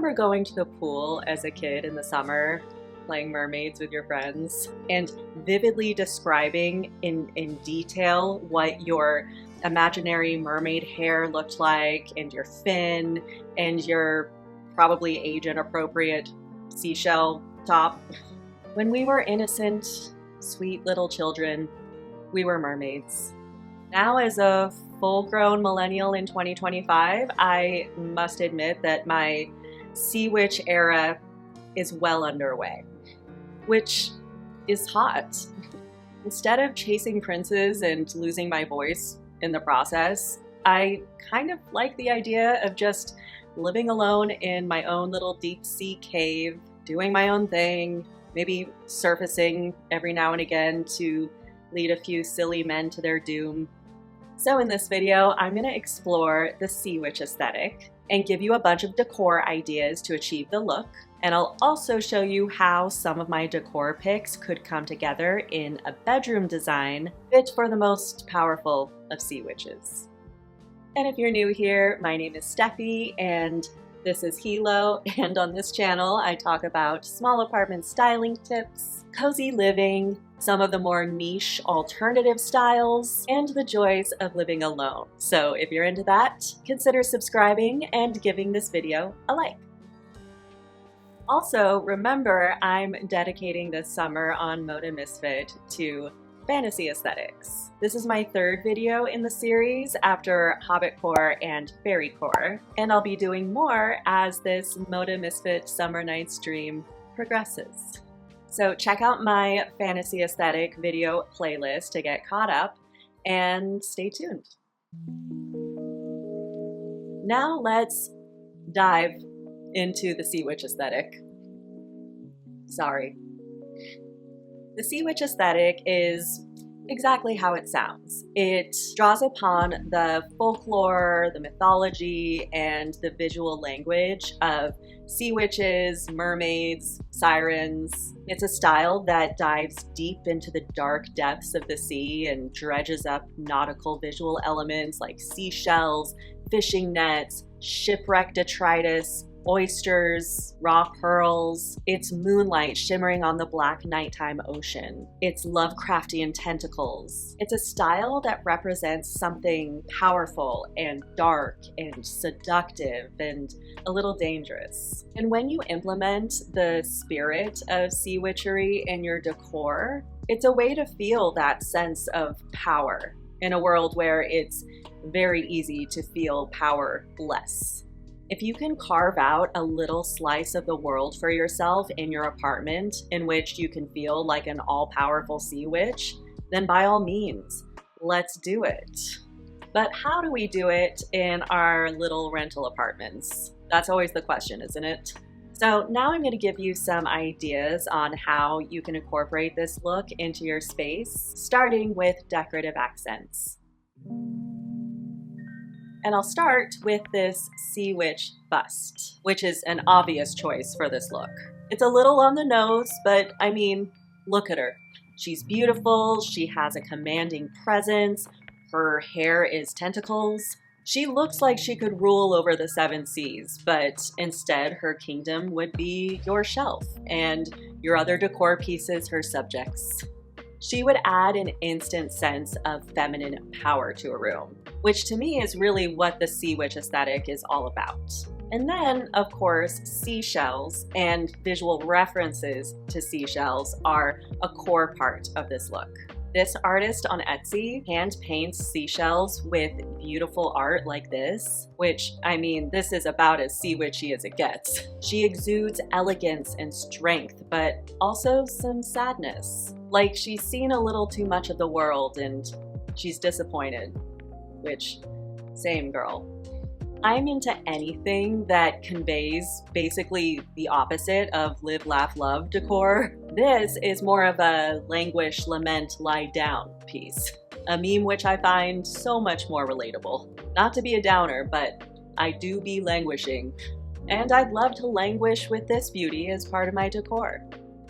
remember going to the pool as a kid in the summer, playing mermaids with your friends, and vividly describing in detail what your imaginary mermaid hair looked like, and your fin, and your probably age-inappropriate seashell top? When we were innocent, sweet little children, we were mermaids. Now, as a full-grown millennial in 2025, I must admit that my sea witch era is well underway, which is hot. Instead of chasing princes and losing my voice in the process, I kind of like the idea of just living alone in my own little deep sea cave, doing my own thing, maybe surfacing every now and again to lead a few silly men to their doom. So in this video, I'm going to explore the sea witch aesthetic and give you a bunch of decor ideas to achieve the look. And I'll also show you how some of my decor picks could come together in a bedroom design fit for the most powerful of sea witches. And if you're new here, my name is Steffi and this is Hilo, and on this channel I talk about small apartment styling tips, cozy living, some of the more niche alternative styles, and the joys of living alone. So if you're into that, consider subscribing and giving this video a like. Also, remember, I'm dedicating this summer on Moda Misfit to fantasy aesthetics. This is my third video in the series after Hobbitcore and Fairycore, and I'll be doing more as this Moda Misfit Summer Nights Dream progresses. So check out my fantasy aesthetic video playlist to get caught up, and stay tuned. Now let's dive into the sea witch aesthetic. Sorry. The sea witch aesthetic is exactly how it sounds. It draws upon the folklore, the mythology, and the visual language of sea witches, mermaids, sirens. It's a style that dives deep into the dark depths of the sea and dredges up nautical visual elements like seashells, fishing nets, shipwreck detritus, oysters, raw pearls. It's moonlight shimmering on the black nighttime ocean. It's Lovecraftian tentacles. It's a style that represents something powerful and dark and seductive and a little dangerous. And when you implement the spirit of sea witchery in your decor, it's a way to feel that sense of power in a world where it's very easy to feel powerless. If you can carve out a little slice of the world for yourself in your apartment in which you can feel like an all-powerful sea witch, then by all means, let's do it. But how do we do it in our little rental apartments? That's always the question, isn't it? So now I'm going to give you some ideas on how you can incorporate this look into your space, starting with decorative accents. And I'll start with this sea witch bust, which is an obvious choice for this look. It's a little on the nose, but I mean, look at her. She's beautiful, she has a commanding presence, her hair is tentacles. She looks like she could rule over the 7 seas, but instead her kingdom would be your shelf, and your other decor pieces her subjects. She would add an instant sense of feminine power to a room, which to me is really what the sea witch aesthetic is all about. And then, of course, seashells and visual references to seashells are a core part of this look. This artist on Etsy hand paints seashells with beautiful art like this, which, I mean, this is about as sea witchy as it gets. She exudes elegance and strength, but also some sadness. Like she's seen a little too much of the world and she's disappointed. Which, same girl. I'm into anything that conveys basically the opposite of live, laugh, love decor. This is more of a languish, lament, lie down piece. A meme which I find so much more relatable. Not to be a downer, but I do be languishing. And I'd love to languish with this beauty as part of my decor.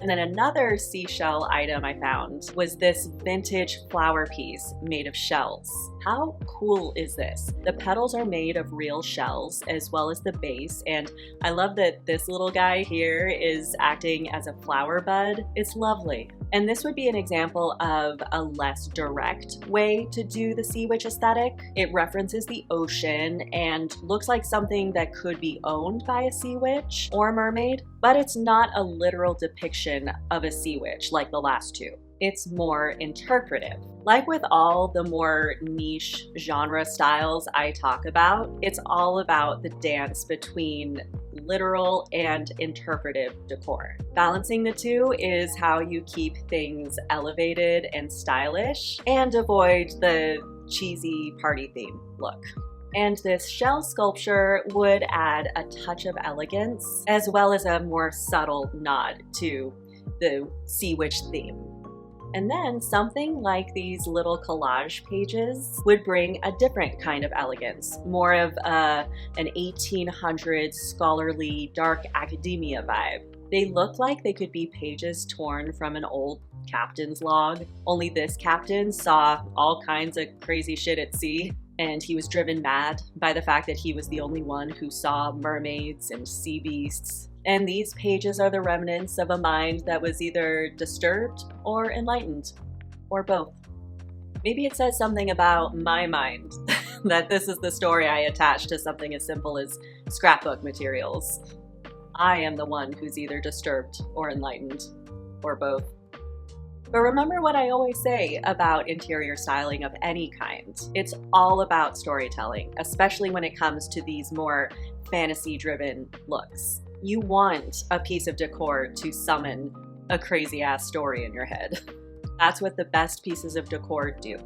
And then another seashell item I found was this vintage flower piece made of shells. How cool is this? The petals are made of real shells as well as the base, and I love that this little guy here is acting as a flower bud. It's lovely. And this would be an example of a less direct way to do the sea witch aesthetic. It references the ocean and looks like something that could be owned by a sea witch or mermaid, but it's not a literal depiction of a sea witch like the last two. It's more interpretive. Like with all the more niche genre styles I talk about, it's all about the dance between literal and interpretive decor. Balancing the two is how you keep things elevated and stylish and avoid the cheesy party theme look. And this shell sculpture would add a touch of elegance as well as a more subtle nod to the sea witch theme. And then something like these little collage pages would bring a different kind of elegance, more of an 1800s scholarly dark academia vibe. They look like they could be pages torn from an old captain's log, only this captain saw all kinds of crazy shit at sea, and he was driven mad by the fact that he was the only one who saw mermaids and sea beasts. And these pages are the remnants of a mind that was either disturbed or enlightened, or both. Maybe it says something about my mind that this is the story I attach to something as simple as scrapbook materials. I am the one who's either disturbed or enlightened, or both. But remember what I always say about interior styling of any kind. It's all about storytelling, especially when it comes to these more fantasy-driven looks. You want a piece of decor to summon a crazy-ass story in your head. That's what the best pieces of decor do.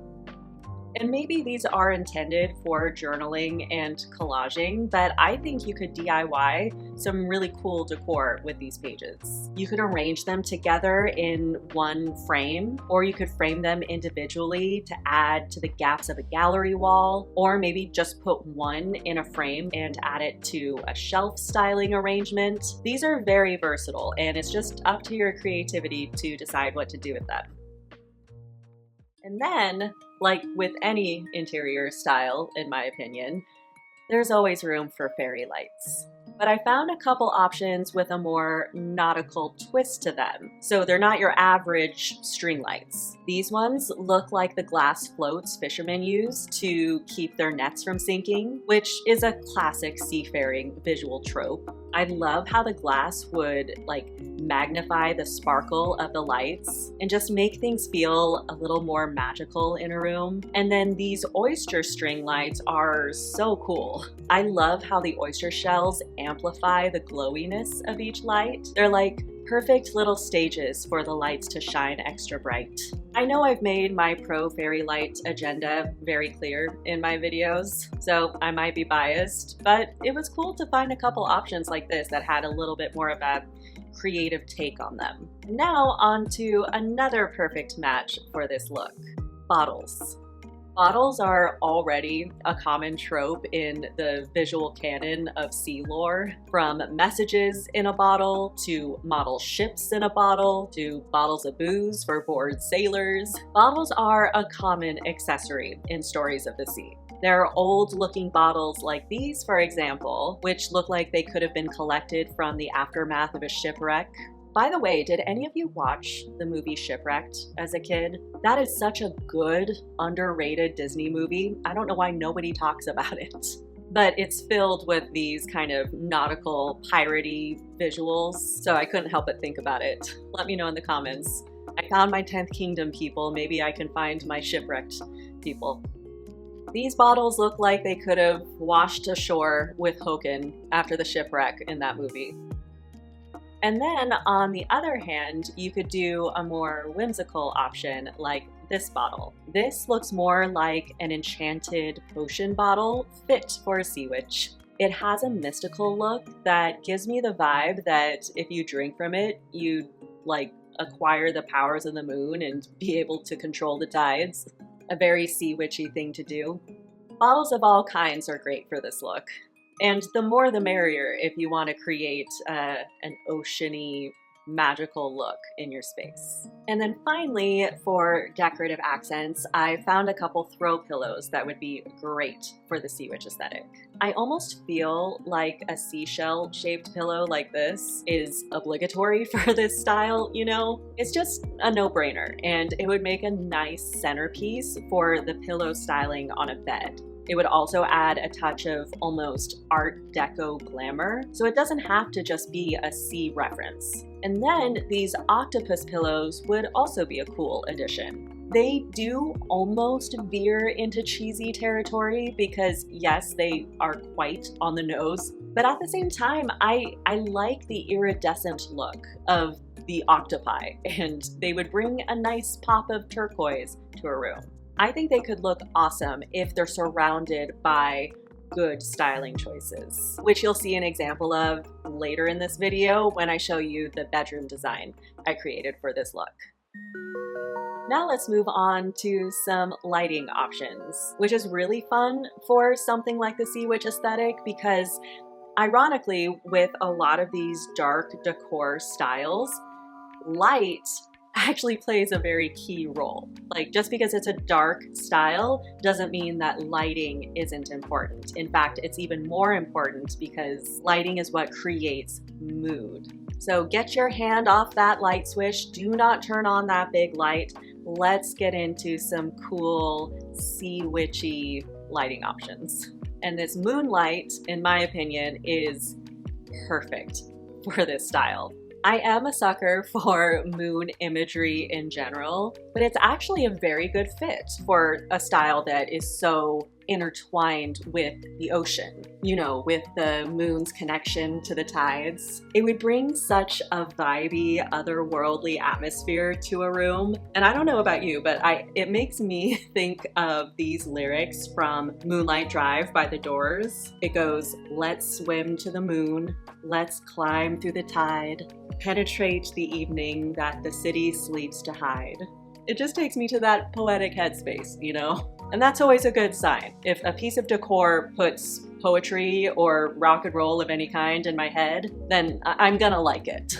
And maybe these are intended for journaling and collaging, but I think you could DIY some really cool decor with these pages. You could arrange them together in one frame, or you could frame them individually to add to the gaps of a gallery wall, or maybe just put one in a frame and add it to a shelf styling arrangement. These are very versatile, and it's just up to your creativity to decide what to do with them. And then, like with any interior style, in my opinion, there's always room for fairy lights. But I found a couple options with a more nautical twist to them. So they're not your average string lights. These ones look like the glass floats fishermen use to keep their nets from sinking, which is a classic seafaring visual trope. I love how the glass would magnify the sparkle of the lights and just make things feel a little more magical in a room. And then these oyster string lights are so cool. I love how the oyster shells amplify the glowiness of each light. They're like perfect little stages for the lights to shine extra bright. I know I've made my pro fairy light agenda very clear in my videos, so I might be biased, but it was cool to find a couple options like this that had a little bit more of a creative take on them. Now on to another perfect match for this look, bottles. Bottles are already a common trope in the visual canon of sea lore, from messages in a bottle, to model ships in a bottle, to bottles of booze for bored sailors. Bottles are a common accessory in stories of the sea. There are old-looking bottles like these, for example, which look like they could have been collected from the aftermath of a shipwreck. By the way, did any of you watch the movie Shipwrecked as a kid? That is such a good, underrated Disney movie. I don't know why nobody talks about it. But it's filled with these kind of nautical, piratey visuals, so I couldn't help but think about it. Let me know in the comments. I found my 10th kingdom, people. Maybe I can find my shipwrecked people. These bottles look like they could have washed ashore with Hoken after the shipwreck in that movie. And then on the other hand, you could do a more whimsical option like this bottle. This looks more like an enchanted potion bottle fit for a sea witch. It has a mystical look that gives me the vibe that if you drink from it, you'd acquire the powers of the moon and be able to control the tides. A very sea witchy thing to do. Bottles of all kinds are great for this look. And the more the merrier if you want to create an oceany magical look in your space. And then finally, for decorative accents, I found a couple throw pillows that would be great for the sea witch aesthetic. I almost feel like a seashell shaped pillow like this is obligatory for this style, you know? It's just a no-brainer, and it would make a nice centerpiece for the pillow styling on a bed. It would also add a touch of almost Art Deco glamour, so it doesn't have to just be a sea reference. And then these octopus pillows would also be a cool addition. They do almost veer into cheesy territory because yes, they are quite on the nose, but at the same time, I like the iridescent look of the octopi, and they would bring a nice pop of turquoise to a room. I think they could look awesome if they're surrounded by good styling choices, which you'll see an example of later in this video when I show you the bedroom design I created for this look. Now let's move on to some lighting options, which is really fun for something like the Sea Witch aesthetic because ironically, with a lot of these dark decor styles, light actually plays a very key role. Like, just because it's a dark style doesn't mean that lighting isn't important. In fact, it's even more important because lighting is what creates mood. So get your hand off that light switch. Do not turn on that big light. Let's get into some cool sea witchy lighting options. And this moonlight, in my opinion, is perfect for this style. I am a sucker for moon imagery in general, but it's actually a very good fit for a style that is so intertwined with the ocean, you know, with the moon's connection to the tides. It would bring such a vibey, otherworldly atmosphere to a room. And I don't know about you, but it makes me think of these lyrics from Moonlight Drive by The Doors. It goes, "Let's swim to the moon, let's climb through the tide, penetrate the evening that the city sleeps to hide." It just takes me to that poetic headspace, you know? And that's always a good sign. If a piece of decor puts poetry or rock and roll of any kind in my head, then I'm gonna like it.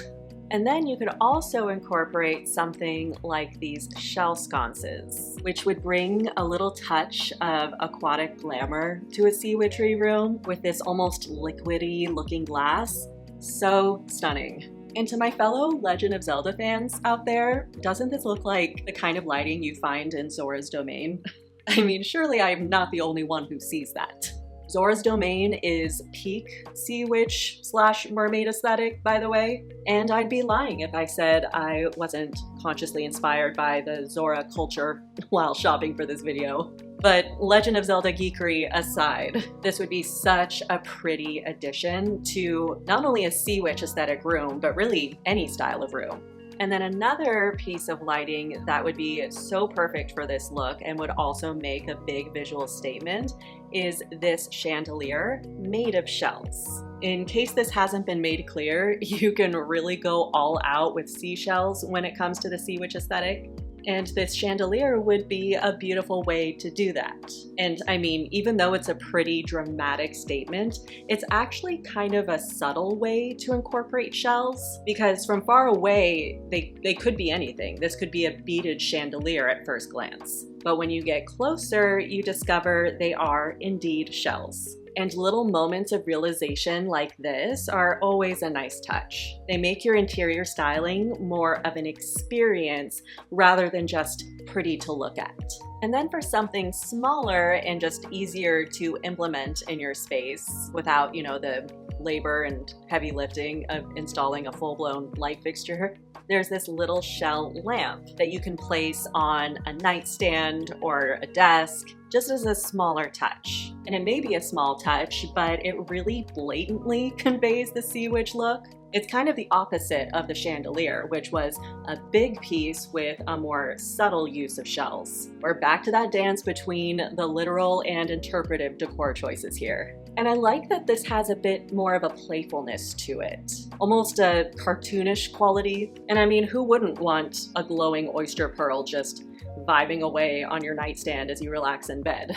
And then you could also incorporate something like these shell sconces, which would bring a little touch of aquatic glamour to a sea witchery room with this almost liquidy looking glass. So stunning. And to my fellow Legend of Zelda fans out there, doesn't this look like the kind of lighting you find in Zora's Domain? I mean, surely I'm not the only one who sees that. Zora's Domain is peak sea witch / mermaid aesthetic, by the way, and I'd be lying if I said I wasn't consciously inspired by the Zora culture while shopping for this video. But Legend of Zelda geekery aside, this would be such a pretty addition to not only a sea witch aesthetic room, but really any style of room. And then another piece of lighting that would be so perfect for this look and would also make a big visual statement is this chandelier made of shells. In case this hasn't been made clear, you can really go all out with seashells when it comes to the sea witch aesthetic. And this chandelier would be a beautiful way to do that. And I mean, even though it's a pretty dramatic statement, it's actually kind of a subtle way to incorporate shells, because from far away, they could be anything. This could be a beaded chandelier at first glance. But when you get closer, you discover they are indeed shells. And little moments of realization like this are always a nice touch. They make your interior styling more of an experience rather than just pretty to look at. And then for something smaller and just easier to implement in your space without, you know, the labor and heavy lifting of installing a full-blown light fixture, there's this little shell lamp that you can place on a nightstand or a desk, just as a smaller touch. And it may be a small touch, but it really blatantly conveys the sea witch look. It's kind of the opposite of the chandelier, which was a big piece with a more subtle use of shells. We're back to that dance between the literal and interpretive decor choices here. And I like that this has a bit more of a playfulness to it, almost a cartoonish quality. And I mean, who wouldn't want a glowing oyster pearl just vibing away on your nightstand as you relax in bed?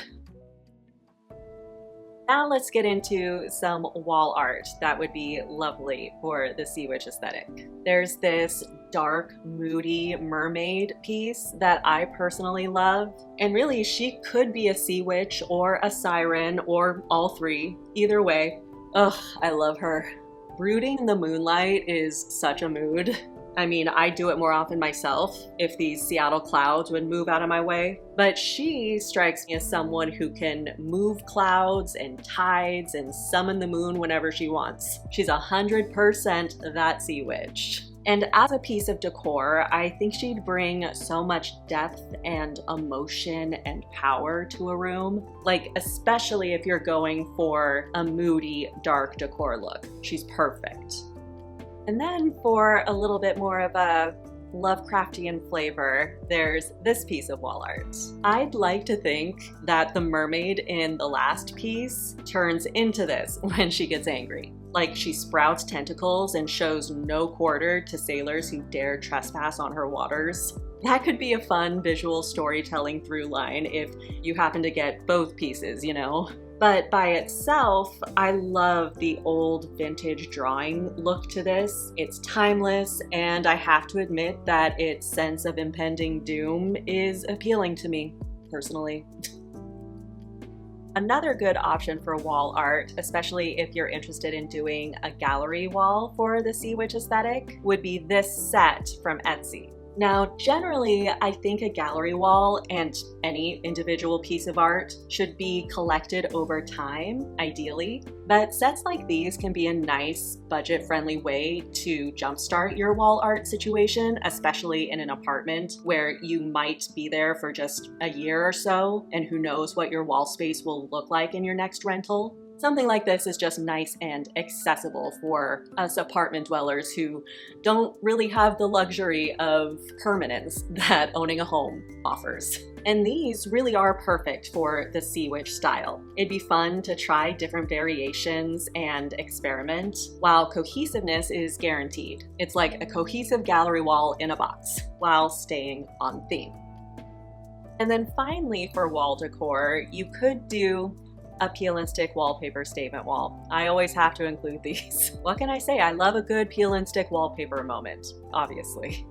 Now let's get into some wall art that would be lovely for the sea witch aesthetic. There's this dark, moody mermaid piece that I personally love. And really, she could be a sea witch or a siren or all three. Either way, ugh, I love her. Brooding in the moonlight is such a mood. I mean, I do it more often myself if these Seattle clouds would move out of my way. But she strikes me as someone who can move clouds and tides and summon the moon whenever she wants. She's 100% that sea witch. And as a piece of decor, I think she'd bring so much depth and emotion and power to a room. Like, especially if you're going for a moody, dark decor look. She's perfect. And then for a little bit more of a Lovecraftian flavor, there's this piece of wall art. I'd like to think that the mermaid in the last piece turns into this when she gets angry. Like, she sprouts tentacles and shows no quarter to sailors who dare trespass on her waters. That could be a fun visual storytelling through line if you happen to get both pieces, you know? But by itself, I love the old vintage drawing look to this. It's timeless, and I have to admit that its sense of impending doom is appealing to me, personally. Another good option for wall art, especially if you're interested in doing a gallery wall for the sea witch aesthetic, would be this set from Etsy. Now, generally, I think a gallery wall and any individual piece of art should be collected over time, ideally, but sets like these can be a nice, budget-friendly way to jumpstart your wall art situation, especially in an apartment where you might be there for just a year or so, and who knows what your wall space will look like in your next rental. Something like this is just nice and accessible for us apartment dwellers who don't really have the luxury of permanence that owning a home offers. And these really are perfect for the sea witch style. It'd be fun to try different variations and experiment, while cohesiveness is guaranteed. It's like a cohesive gallery wall in a box, while staying on theme. And then finally, for wall decor, you could do a peel and stick wallpaper statement wall. I always have to include these. What can I say? I love a good peel and stick wallpaper moment, obviously.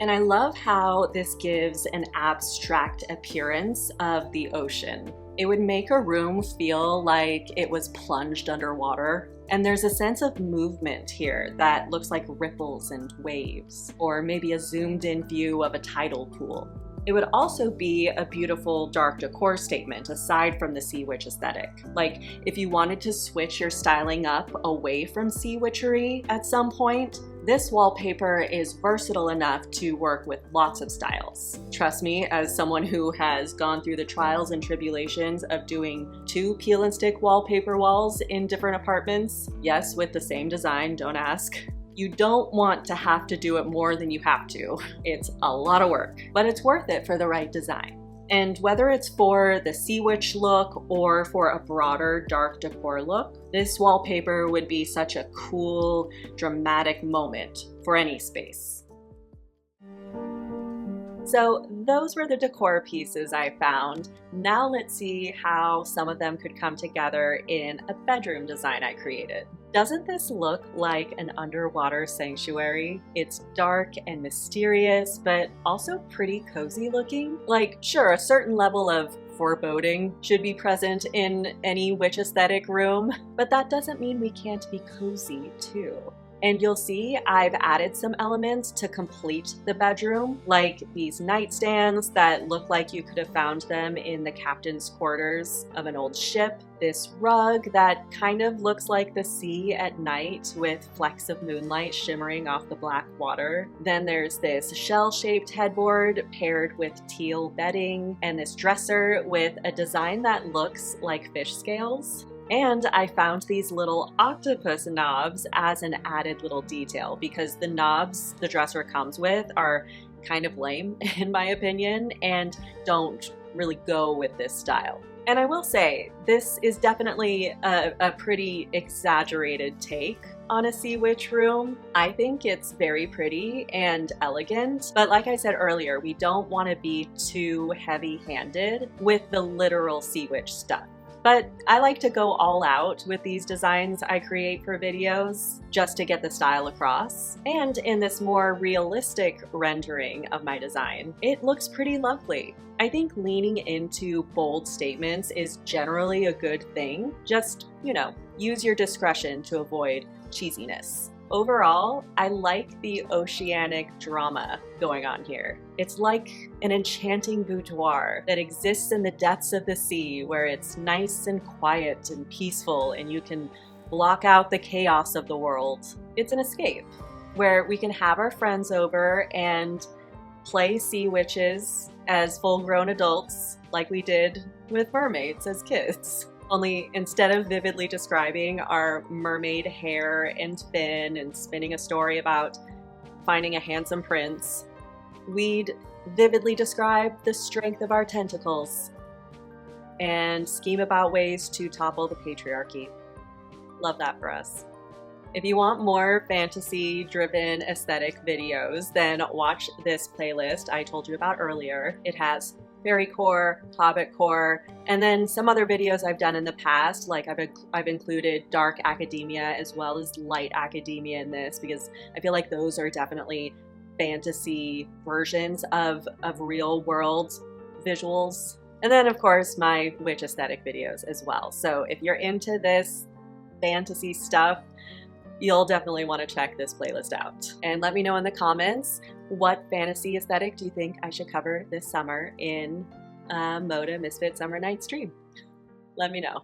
And I love how this gives an abstract appearance of the ocean. It would make a room feel like it was plunged underwater. And there's a sense of movement here that looks like ripples and waves, or maybe a zoomed in view of a tidal pool. It would also be a beautiful dark decor statement aside from the sea witch aesthetic. Like, if you wanted to switch your styling up away from sea witchery at some point, this wallpaper is versatile enough to work with lots of styles. Trust me, as someone who has gone through the trials and tribulations of doing 2 peel and stick wallpaper walls in different apartments, yes, with the same design, don't ask. You don't want to have to do it more than you have to. It's a lot of work, but it's worth it for the right design. And whether it's for the sea witch look or for a broader dark decor look, this wallpaper would be such a cool, dramatic moment for any space. So those were the decor pieces I found. Now let's see how some of them could come together in a bedroom design I created. Doesn't this look like an underwater sanctuary? It's dark and mysterious, but also pretty cozy looking. Like, sure, a certain level of foreboding should be present in any witch aesthetic room, but that doesn't mean we can't be cozy too. And you'll see I've added some elements to complete the bedroom, like these nightstands that look like you could have found them in the captain's quarters of an old ship, this rug that kind of looks like the sea at night with flecks of moonlight shimmering off the black water. Then there's this shell-shaped headboard paired with teal bedding, and this dresser with a design that looks like fish scales. And I found these little octopus knobs as an added little detail because the knobs the dresser comes with are kind of lame in my opinion and don't really go with this style. And I will say, this is definitely a pretty exaggerated take on a sea witch room. I think it's very pretty and elegant, but like I said earlier, we don't want to be too heavy-handed with the literal sea witch stuff. But I like to go all out with these designs I create for videos just to get the style across. And in this more realistic rendering of my design, it looks pretty lovely. I think leaning into bold statements is generally a good thing. Just, use your discretion to avoid cheesiness. Overall, I like the oceanic drama going on here. It's like an enchanting boudoir that exists in the depths of the sea, where it's nice and quiet and peaceful and you can block out the chaos of the world. It's an escape where we can have our friends over and play sea witches as full-grown adults like we did with mermaids as kids. Only instead of vividly describing our mermaid hair and fin and spinning a story about finding a handsome prince, we'd vividly describe the strength of our tentacles and scheme about ways to topple the patriarchy. Love that for us. If you want more fantasy-driven aesthetic videos, then watch this playlist I told you about earlier. It has fairycore, hobbitcore, and then some other videos I've done in the past, like I've included dark academia as well as light academia in this, because I feel like those are definitely fantasy versions of real world visuals. And then of course my witch aesthetic videos as well. So if you're into this fantasy stuff, you'll definitely want to check this playlist out. And let me know in the comments, what fantasy aesthetic do you think I should cover this summer in Moda Misfit Summer Night Stream? Let me know.